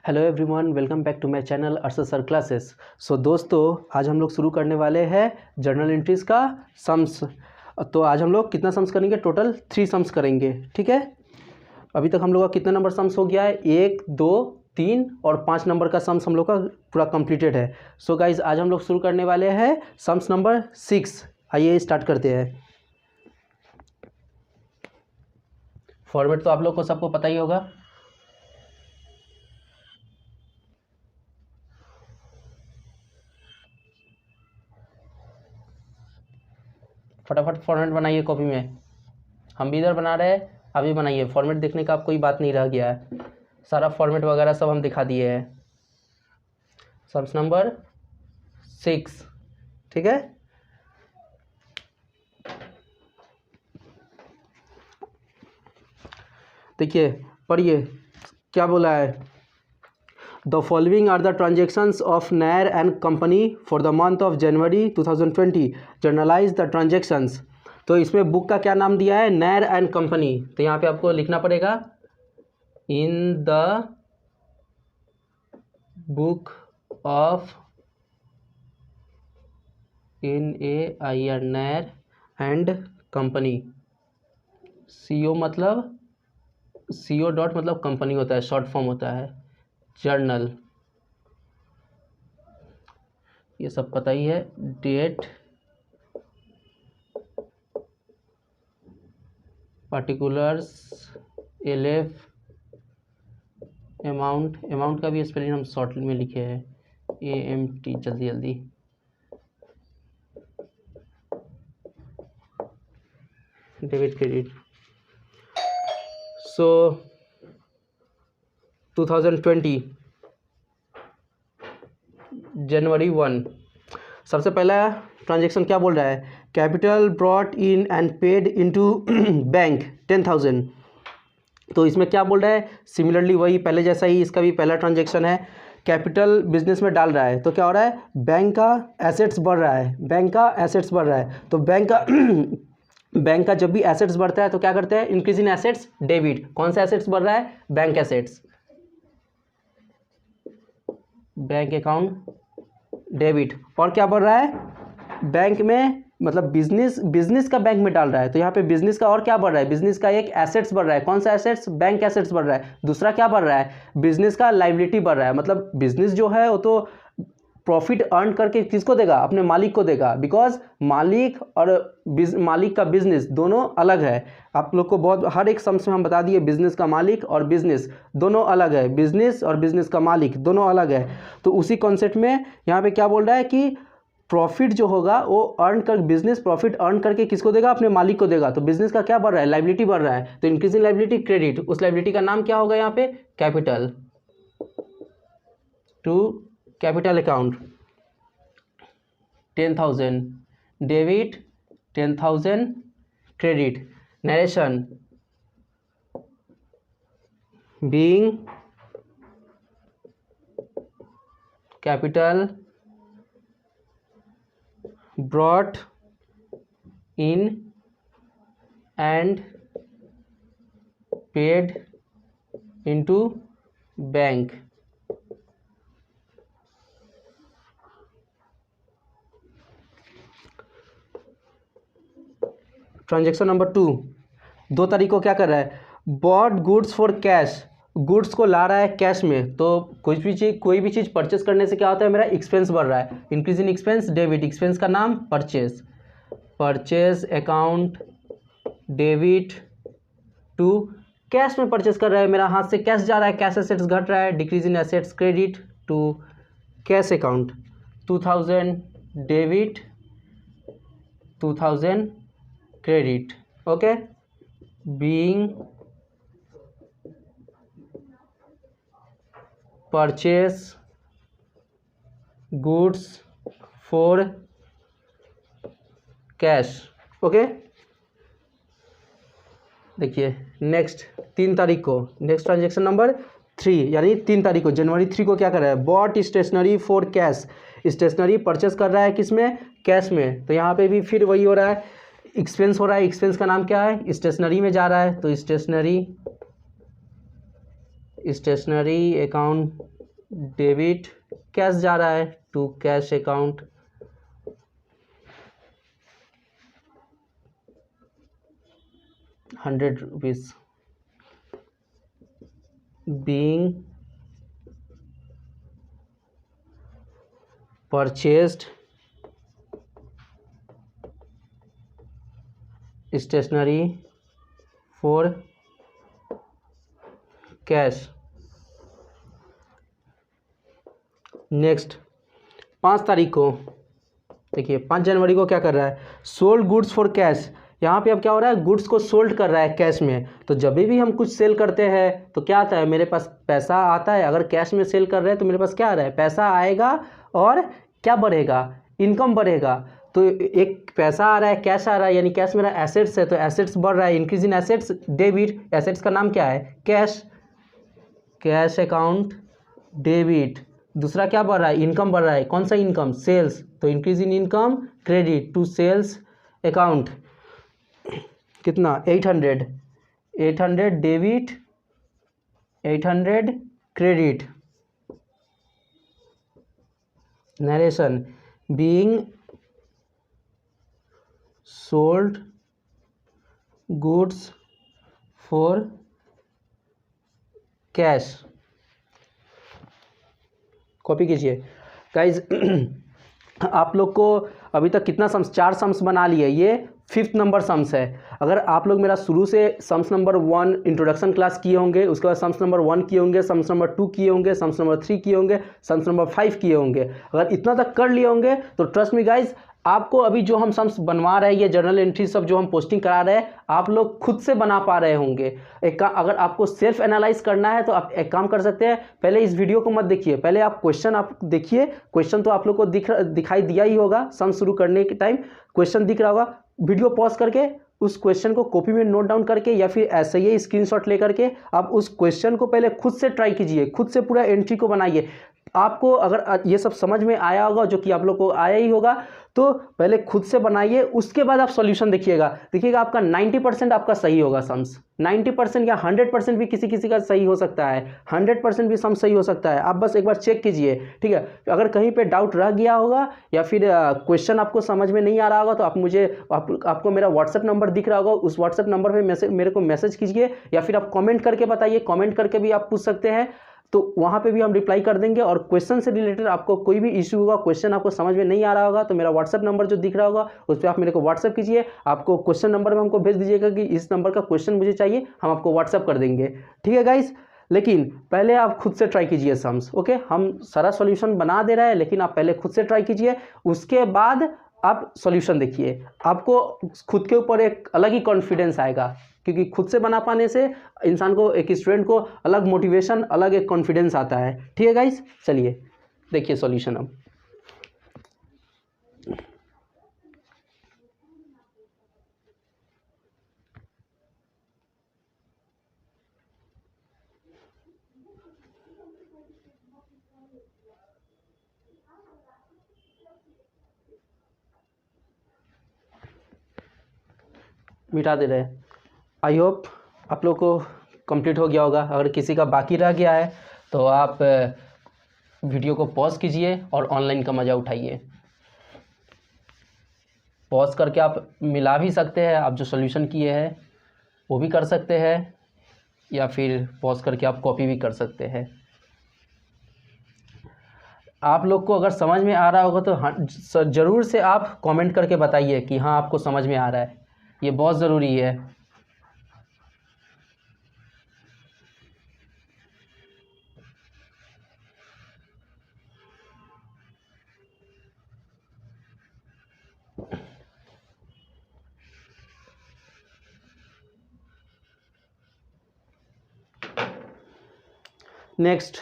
Hello everyone, welcome back to my channel Arshad sir classes. So दोस्तों, आज हम लोग शुरू करने वाले हैं जर्नल एंट्रीज़ का सम्स। तो आज हम लोग कितना सम्स करेंगे? टोटल 3 सम्स करेंगे, ठीक है। अभी तक हम लोग का कितना नंबर सम्स हो गया है? 1, 2, 3 और 5 नंबर का सम्स हम लोग का पूरा कंप्लीटेड है। सो गाइज, आज हम लोग शुरू करने वाले हैं सम्स नंबर 6। आइए स्टार्ट करते हैं। फॉर्मेट तो आप लोग को सबको पता ही होगा। फटाफट फॉर्मेट बनाइए कॉपी में। हम भी इधर बना रहे हैं, आप भी बनाइए। फॉर्मेट देखने का कोई बात नहीं रह गया है, सारा फॉर्मेट वगैरह सब हम दिखा दिए हैं। सम्स नंबर 6, ठीक है। देखिए, पढ़िए क्या बोला है। The following are the transactions of Nair and company for the month of January 2020। Journalise the transactions. तो इसमें बुक का क्या नाम दिया है? Nair and company. तो यहाँ पे आपको लिखना पड़ेगा in the book of NAIR Nair and company. CO मतलब CO डॉट मतलब कंपनी होता है, शॉर्ट फॉर्म होता है जर्नल। ये सब पता ही है। डेट, पार्टिकुलर्स, LF, अमाउंट का भी स्पेलिंग हम शॉर्ट में लिखे हैं AMT। जल्दी जल्दी। Debit credit. सो 2020 जनवरी 1। सबसे पहला ट्रांजेक्शन क्या बोल रहा है? Capital brought in and paid into bank 10,000। तो इसमें क्या बोल रहा है? सिमिलरली वही पहले जैसा ही इसका भी पहला ट्रांजेक्शन है। कैपिटल बिजनेस में डाल रहा है तो क्या हो रहा है? बैंक का एसेट्स बढ़ रहा है, बैंक का एसेट्स बढ़ रहा है। तो बैंक का जब भी एसेट्स बढ़ता है तो क्या करते हैं? Increase in assets, debit. कौन सा एसेट्स बढ़ रहा है? Bank assets, bank account debit. और क्या बढ़ रहा है? बैंक में मतलब बिजनेस का बैंक में डाल रहा है तो यहाँ पे बिजनेस का और क्या बढ़ रहा है? बिजनेस का एक एसेट्स बढ़ रहा है। कौन सा एसेट्स? बैंक एसेट्स बढ़ रहा है। दूसरा क्या बढ़ रहा है? बिजनेस का लायबिलिटी बढ़ रहा है। मतलब बिजनेस जो है वो तो प्रॉफिट अर्न करके किसको देगा? अपने मालिक को देगा। बिकॉज मालिक और मालिक का बिजनेस दोनों अलग है। आप लोग को बहुत हर एक सम्स में हम बता दिए बिजनेस का मालिक और बिजनेस दोनों अलग है। बिजनेस और बिजनेस का मालिक दोनों अलग है। तो उसी कॉन्सेप्ट में यहाँ पे क्या बोल रहा है कि प्रॉफिट जो होगा वो अर्न कर, बिजनेस प्रॉफिट अर्न करके किसको देगा? अपने मालिक को देगा। तो बिजनेस का क्या बढ़ रहा है? लायबिलिटी बढ़ रहा है। तो इंक्रीज इन लायबिलिटी, क्रेडिट। उस लायबिलिटी का नाम क्या होगा यहाँ पे? Capital to capital account 10,000 debit, 10,000 credit. Narration being capital brought in and paid into bank। Transaction number 2, 2 तारीख को क्या कर रहा है? Bought goods for cash. Goods को ला रहा है कैश में। तो कोई भी चीज़ परचेस करने से क्या होता है? मेरा एक्सपेंस बढ़ रहा है। Increase in expense, debit. Expense का नाम purchase account debit to cash में परचेस कर रहा है। मेरा हाथ से कैश जा रहा है, कैश एसेट्स घट रहा है। Decrease in assets, credit to cash account 2,000 debit, 2,000 credit. Okay. Being purchase goods for cash. Okay. देखिए नेक्स्ट 3 तारीख को, नेक्स्ट ट्रांजेक्शन नंबर 3 यानी 3 तारीख को जनवरी 3 को क्या कर रहा है? Bought stationery for cash. Stationery purchase कर रहा है किसमें? कैश में। तो यहाँ पे भी फिर वही हो रहा है, एक्सपेंस हो रहा है। एक्सपेंस का नाम क्या है? स्टेशनरी में जा रहा है तो स्टेशनरी अकाउंट डेबिट कैश जा रहा है to cash account, 100 rupees being purchased stationery for cash. Next 5 तारीख को देखिए, 5 जनवरी को क्या कर रहा है, सोल्ड गुड्स फॉर कैश। यहाँ पे अब क्या हो रहा है, गुड्स को सोल्ड कर रहा है कैश में। तो जब भी हम कुछ सेल करते हैं तो क्या आता है, मेरे पास पैसा आता है। अगर कैश में सेल कर रहे हैं तो मेरे पास क्या आ रहा है, पैसा आएगा और क्या बढ़ेगा, इनकम बढ़ेगा। तो एक पैसा आ रहा है, कैश आ रहा है, यानी कैश मेरा एसेट्स है, तो एसेट्स बढ़ रहा है, इंक्रीज इन एसेट्स डेबिट। एसेट्स का नाम क्या है, कैश, कैश अकाउंट डेबिट। दूसरा क्या बढ़ रहा है, इनकम बढ़ रहा है, कौन सा इनकम, सेल्स, तो increase in income credit to sales account. कितना, 800 debit, 800 credit. Narration being sold goods for cash. Copy कीजिए गाइज। आप लोग को अभी तक कितना सम्स, 4 सम्स बना लिए, ये 5th नंबर सम्स है। अगर आप लोग मेरा शुरू से सम्स नंबर 1 इंट्रोडक्शन क्लास किए होंगे, उसके बाद सम्स नंबर 1 किए होंगे, सम्स नंबर 2 किए होंगे, सम्स नंबर 3 किए होंगे, सम्स नंबर 5 किए होंगे, अगर इतना तक कर लिए होंगे तो ट्रस्ट मी गाइज, आपको अभी जो हम सम्स बनवा रहे हैं, ये जर्नल एंट्री सब जो हम पोस्टिंग करा रहे हैं, आप लोग खुद से बना पा रहे होंगे। अगर आपको सेल्फ एनालाइज करना है तो आप एक काम कर सकते हैं, पहले इस वीडियो को मत देखिए, पहले आप क्वेश्चन आप देखिए। क्वेश्चन तो आप लोग को दिखाई दिया ही होगा, सम शुरू करने के टाइम क्वेश्चन दिख रहा होगा। वीडियो पॉज करके उस क्वेश्चन को कॉपी में नोट डाउन करके या फिर ऐसे ही स्क्रीनशॉट लेकर के आप उस क्वेश्चन को पहले खुद से ट्राई कीजिए, खुद से पूरा एंट्री को बनाइए। आपको अगर ये सब समझ में आया होगा, जो कि आप लोग को आया ही होगा, तो पहले खुद से बनाइए, उसके बाद आप सॉल्यूशन देखिएगा आपका 90% आपका सही होगा सम्स। 90% या 100% भी किसी किसी का सही हो सकता है, 100% भी सम सही हो सकता है। आप बस एक बार चेक कीजिए, ठीक है। अगर कहीं पे डाउट रह गया होगा या फिर क्वेश्चन आपको समझ में नहीं आ रहा होगा तो आप मुझे आपको मेरा व्हाट्सएप नंबर दिख रहा होगा, उस व्हाट्सएप नंबर पर मेरे को मैसेज कीजिए, या फिर आप कॉमेंट करके बताइए, कॉमेंट करके भी आप पूछ सकते हैं, तो वहाँ पे भी हम रिप्लाई कर देंगे। और क्वेश्चन से रिलेटेड आपको कोई भी इश्यू होगा, क्वेश्चन आपको समझ में नहीं आ रहा होगा, तो मेरा व्हाट्सएप नंबर जो दिख रहा होगा उस पर आप मेरे को व्हाट्सएप कीजिए। आपको क्वेश्चन नंबर में हमको भेज दीजिएगा कि इस नंबर का क्वेश्चन मुझे चाहिए, हम आपको व्हाट्सएप कर देंगे, ठीक है गाइस। लेकिन पहले आप खुद से ट्राई कीजिए सम्स, ओके। हम सारा सॉल्यूशन बना दे रहे हैं, लेकिन आप पहले खुद से ट्राई कीजिए, उसके बाद आप सॉल्यूशन देखिए। आपको खुद के ऊपर एक अलग ही कॉन्फिडेंस आएगा, क्योंकि खुद से बना पाने से इंसान को, एक स्टूडेंट को अलग मोटिवेशन, अलग एक कॉन्फिडेंस आता है, ठीक है गाइस। चलिए देखिए सॉल्यूशन अब। मिटा दे रहे हैं। आई होप आप लोग को कंप्लीट हो गया होगा। अगर किसी का बाकी रह गया है तो आप वीडियो को पॉज कीजिए और ऑनलाइन का मज़ा उठाइए। पॉज करके आप मिला भी सकते हैं, आप जो सॉल्यूशन किए हैं वो भी कर सकते हैं, या फिर पॉज करके आप कॉपी भी कर सकते हैं। आप लोग को अगर समझ में आ रहा होगा तो ज़रूर से आप कमेंट करके बताइए कि हाँ आपको समझ में आ रहा है, ये बहुत ज़रूरी है। नेक्स्ट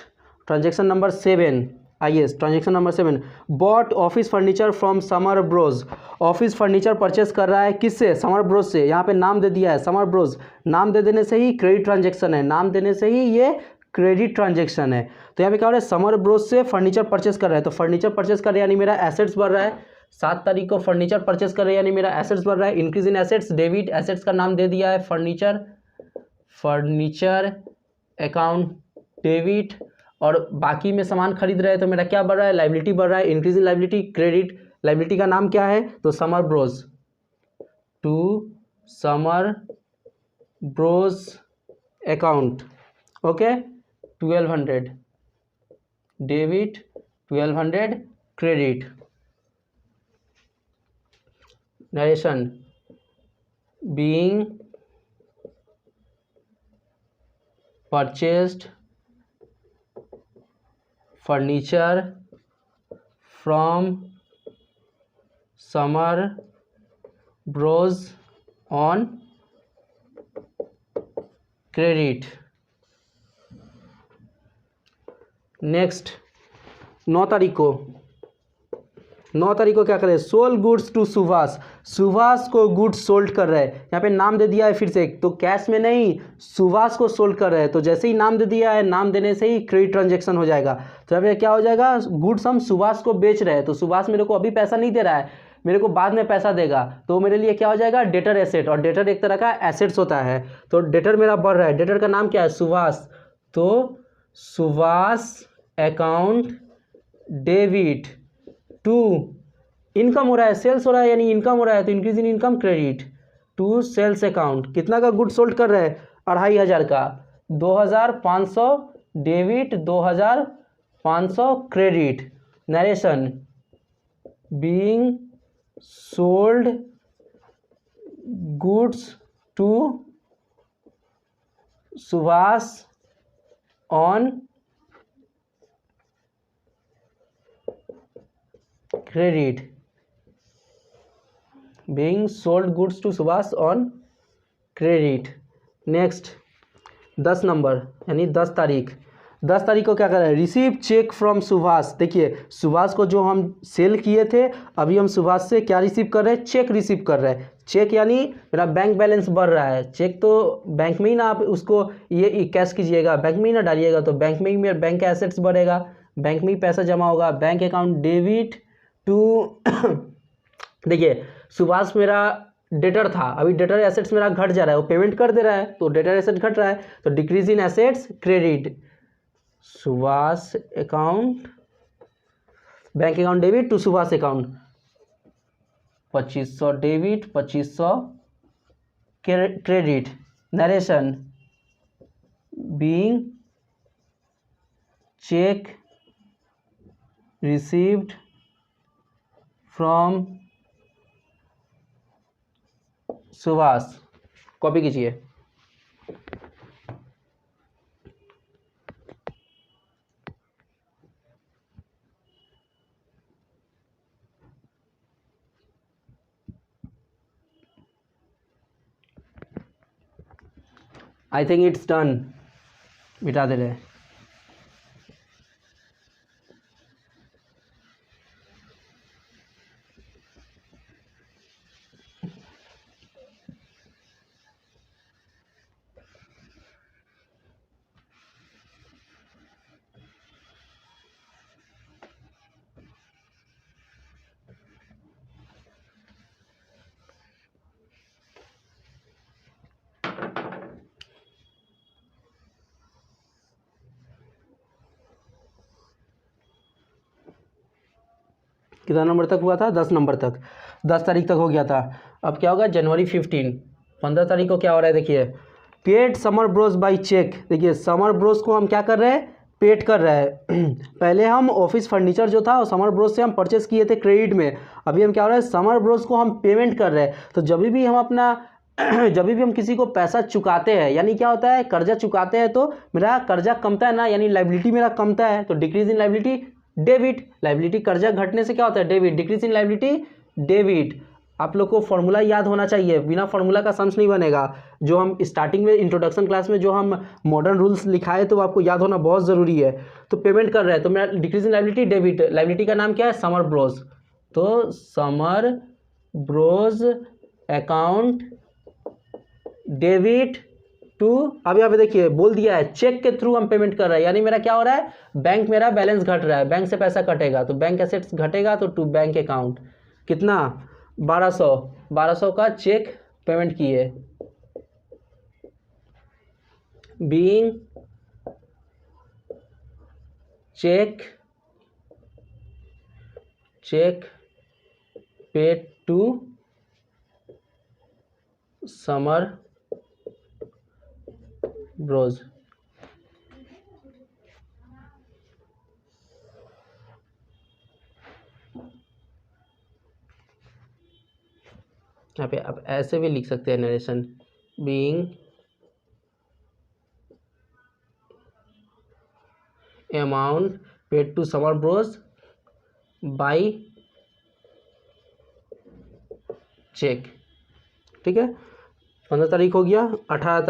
ट्रांजेक्शन नंबर 7, आइए transaction number 7, bought office furniture from Summer Bros. Office furniture purchase कर रहा है किससे, समर ब्रोज से। यहाँ पे नाम दे दिया है समर ब्रोज, नाम दे देने से ही क्रेडिट ट्रांजेक्शन है, नाम देने से ही ये क्रेडिट ट्रांजेक्शन है। तो यहाँ पे क्या हो रहा है, समर ब्रोज से फर्नीचर परचेस कर रहा है, तो फर्नीचर परचेस कर रहा है यानी मेरा एसेट्स बढ़ रहा है। 7 तारीख को फर्नीचर परचेस कर रहे हैं यानी मेरा एसेट्स बढ़ रहा है, इंक्रीज इन एसेट्स डेबिट। एसेट्स का नाम दे दिया है फर्नीचर, फर्नीचर अकाउंट डेबिट। और बाकी में सामान खरीद रहे हैं तो मेरा क्या बढ़ रहा है, लाइबिलिटी बढ़ रहा है, increase in liability credit. Liability का नाम क्या है, तो Summer Bros, to Summer Bros account, okay 1200 debit 1200 credit. Narration being purchased furniture from Summer Bros on credit। Next 9 तारीख को क्या करें, sold goods to Subhash, Subhash को गुड्स सोल्ड कर रहे हैं। यहाँ पे नाम दे दिया है फिर से, तो कैश में नहीं, सुभाष को सोल्ड कर रहे हैं। तो जैसे ही नाम दे दिया है, नाम देने से ही क्रेडिट ट्रांजेक्शन हो जाएगा। तो यहाँ पे क्या हो जाएगा, गुड्स हम सुभाष को बेच रहे हैं, तो सुभाष मेरे को अभी पैसा नहीं दे रहा है, मेरे को बाद में पैसा देगा, तो मेरे लिए क्या हो जाएगा, डेटर एसेट। और डेटर एक तरह का एसेट्स होता है, तो डेटर मेरा बढ़ रहा है। डेटर का नाम क्या है, सुभाष, तो Subhash account debit to income हो रहा है, सेल्स हो रहा है, यानी इनकम हो रहा है, तो increase in income credit to sales account. कितना का गुड सोल्ड कर रहे हैं, 2500 का, 2500 debit 2500 credit. Narration being sold goods to Subhash on credit, being sold goods to Subhash on credit. Next 10 number यानी 10 तारीख, 10 तारीख को क्या कर रहे हैं, रिसीव चेक फ्रॉम सुभाष। देखिए सुभाष को जो हम सेल किए थे, अभी हम सुभाष से क्या रिसीव कर रहे हैं, चेक रिसीव कर रहे हैं। चेक यानी मेरा बैंक बैलेंस बढ़ रहा है, चेक तो बैंक में ही ना आप उसको ये कैश कीजिएगा, बैंक में ही ना डालिएगा, तो बैंक में ही मेरा बैंक का एसेट्स बढ़ेगा, बैंक में ही पैसा जमा होगा। बैंक अकाउंट डेबिट टू देखिए सुभाष मेरा डेटर था, अभी डेटर एसेट्स मेरा घट जा रहा है, वो पेमेंट कर दे रहा है, तो डेटर एसेट घट रहा है, तो decrease in assets credit, Subhash account bank account debit to Subhash account, 2500 debit 2500 credit. Narration being cheque received from Subhash, copy कीजिए। आई थिंक इट्स डन, मिटा दे रहे। कितना नंबर तक हुआ था, 10 नंबर तक, 10 तारीख तक हो गया था। अब क्या होगा, जनवरी 15 तारीख को क्या हो रहा है, देखिए paid Summer Bros by cheque. देखिए समर ब्रोस को हम क्या कर रहे हैं, पेड कर रहे हैं। पहले हम ऑफिस फर्नीचर जो था वो समर ब्रोस से हम परचेस किए थे क्रेडिट में, अभी हम क्या हो रहा है, समर ब्रोस को हम पेमेंट कर रहे हैं। तो जब भी हम अपना जब भी हम किसी को पैसा चुकाते हैं, यानी क्या होता है, कर्जा चुकाते हैं, तो मेरा कर्जा कमता है ना, यानी लाइबिलिटी मेरा कमता है, तो decrease in liability debit. Liability कर्जा घटने से क्या होता है, debit, decrease in liability debit. आप लोग को फॉर्मूला याद होना चाहिए, बिना फॉर्मूला का सम्स नहीं बनेगा। जो हम स्टार्टिंग में इंट्रोडक्शन क्लास में जो हम मॉडर्न रूल्स लिखाए तो आपको याद होना बहुत ज़रूरी है। तो पेमेंट कर रहे हैं, तो मेरा decrease in liability debit, liability का नाम क्या है, समर ब्रोस, तो Summer Bros account debit to, अब यहाँ पे देखिए बोल दिया है चेक के थ्रू हम पेमेंट कर रहे हैं, यानी मेरा क्या हो रहा है, बैंक मेरा बैलेंस घट रहा है, बैंक से पैसा कटेगा, तो बैंक एसेट्स घटेगा, तो टू बैंक अकाउंट कितना 1200 का चेक पेमेंट किए। Being cheque paid to Summer Bros. यहाँ पे आप ऐसे भी लिख सकते हैं narration, being amount paid to Summer Bros by cheque. ठीक है, 15 तारीख हो गया। 18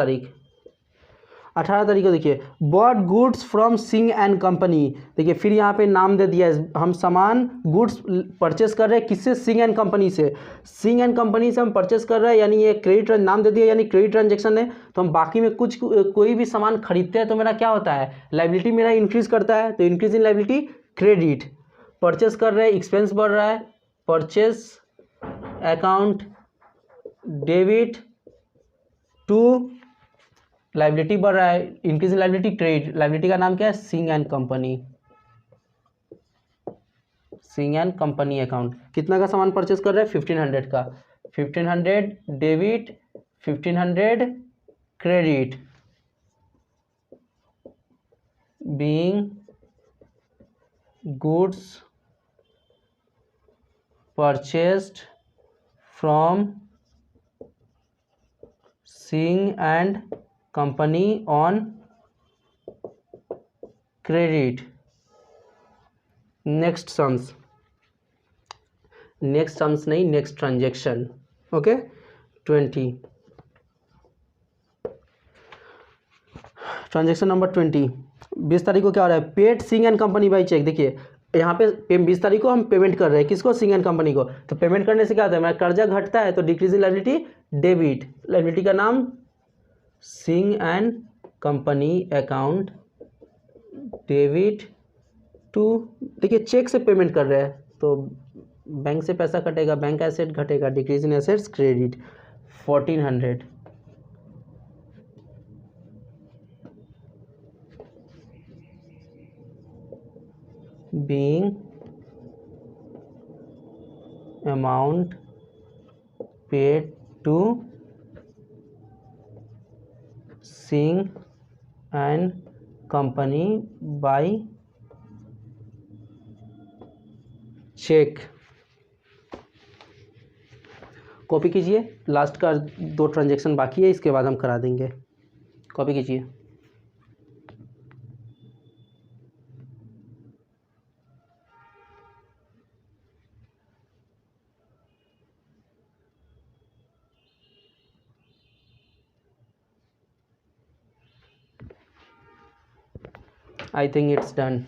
तारीख को देखिए, bought goods from Singh and company. देखिए फिर यहाँ पे नाम दे दिया है, हम सामान गुड्स परचेस कर रहे हैं किससे, सिंह एंड कंपनी से। सिंह एंड कंपनी से हम परचेस कर रहे हैं, यानी ये क्रेडिट नाम दे दिया, यानी क्रेडिट ट्रांजेक्शन है। तो हम बाकी में कुछ कोई भी सामान खरीदते हैं तो मेरा क्या होता है, लाइबिलिटी मेरा इंक्रीज करता है, तो increase in liability credit. Purchase कर रहे हैं, एक्सपेंस बढ़ रहा है, purchase account debit to liability बढ़ रहा है, increase in liability credit. Liability का नाम क्या है, सिंह एंड कंपनी अकाउंट। कितना का सामान परचेस कर रहे हैं, 1500 का। 1500 debit, 1500 credit, being goods purchased from Singh and company on credit. Next sums नहीं, next transaction. Okay, 20 transaction number 20। 20 तारीख को क्या हो रहा है, paid Singh and company by cheque. देखिए यहाँ पे 20 तारीख को हम पेमेंट कर रहे हैं किसको, सिंह एंड कंपनी को। तो पेमेंट करने से क्या होता है, मेरा कर्जा घटता है तो decrease in liability debit. Liability का नाम Singh and company account debit to. देखिए चेक से पेमेंट कर रहे हैं तो बैंक से पैसा कटेगा, बैंक एसेट घटेगा, decrease in assets credit 1400। Being amount paid to Singh and company by cheque. Copy कीजिए, लास्ट का 2 ट्रांजेक्शन बाकी है, इसके बाद हम करा देंगे। कॉपी कीजिए। I think it's done.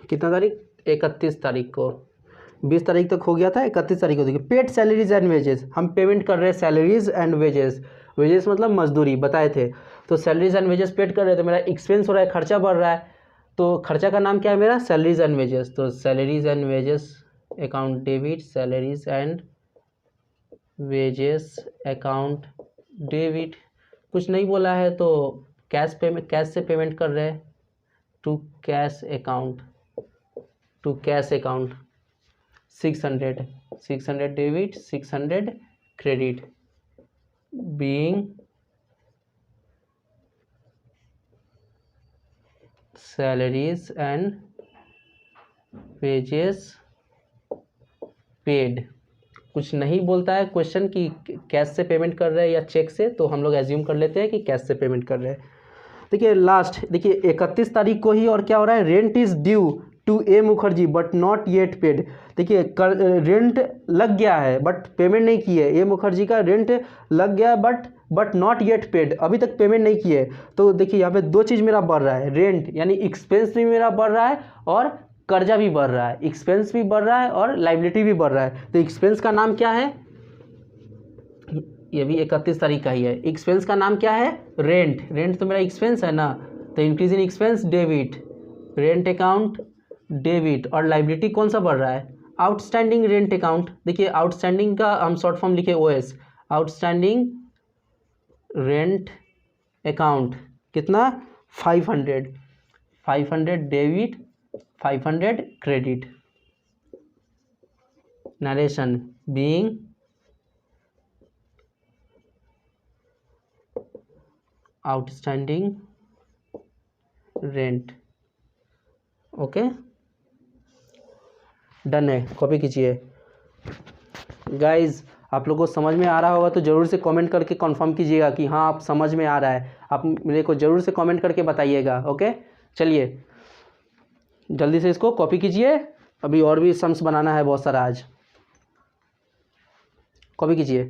कितना तारीख, 31 तारीख को। 20 तारीख तक हो गया था, 31 तारीख को देखिए पेड सैलरीज एंड वेजेस। हम पेमेंट कर रहे हैं सैलरीज एंड वेजेस। वेजेस मतलब मजदूरी बताए थे, तो सैलरीज एंड वेजेस पेड कर रहे हैं तो मेरा एक्सपेंस हो रहा है, खर्चा बढ़ रहा है। तो खर्चा का नाम क्या है मेरा, सैलरीज एंड वेजेस। तो salaries and wages account debit, salaries and wages account debit. कुछ नहीं बोला है तो कैश से पेमेंट कर रहे हैं to cash account 600 debit, 600 credit, being salaries and wages paid. कुछ नहीं बोलता है क्वेश्चन कि कैश से पेमेंट कर रहे हैं या चेक से, तो हम लोग एज्यूम कर लेते हैं कि कैश से पेमेंट कर रहे हैं। देखिए लास्ट, देखिए 31 तारीख को ही और क्या हो रहा है, rent is due to A Mukherjee but not yet paid. देखिए रेंट लग गया है बट पेमेंट नहीं की है, ए मुखर्जी का रेंट लग गया बट नॉट येट पेड, अभी तक पेमेंट नहीं की है। तो देखिए यहाँ पे दो चीज़ मेरा बढ़ रहा है, रेंट यानी एक्सपेंस भी मेरा बढ़ रहा है और कर्जा भी बढ़ रहा है, एक्सपेंस भी बढ़ रहा है और लाइबिलिटी भी बढ़ रहा है। तो एक्सपेंस का नाम क्या है, ये भी 31 तारीख का ही है। एक्सपेंस का नाम क्या है, रेंट, रेंट तो मेरा एक्सपेंस है ना, तो increase in expense debit, rent account debit. और लाइबिलिटी कौन सा बढ़ रहा है, आउटस्टैंडिंग रेंट अकाउंट। देखिए आउटस्टैंडिंग का हम शॉर्ट फॉर्म लिखे ओएस, आउटस्टैंडिंग रेंट अकाउंट कितना 500 debit 500 credit. Narration being outstanding rent. Okay done है, कॉपी कीजिए। गाइज आप लोगों को समझ में आ रहा होगा तो ज़रूर से कमेंट करके कंफर्म कीजिएगा कि हाँ आप समझ में आ रहा है, आप मेरे को ज़रूर से कमेंट करके बताइएगा। ओके चलिए जल्दी से इसको कॉपी कीजिए, अभी और भी सम्स बनाना है बहुत सारा आज, कॉपी कीजिए।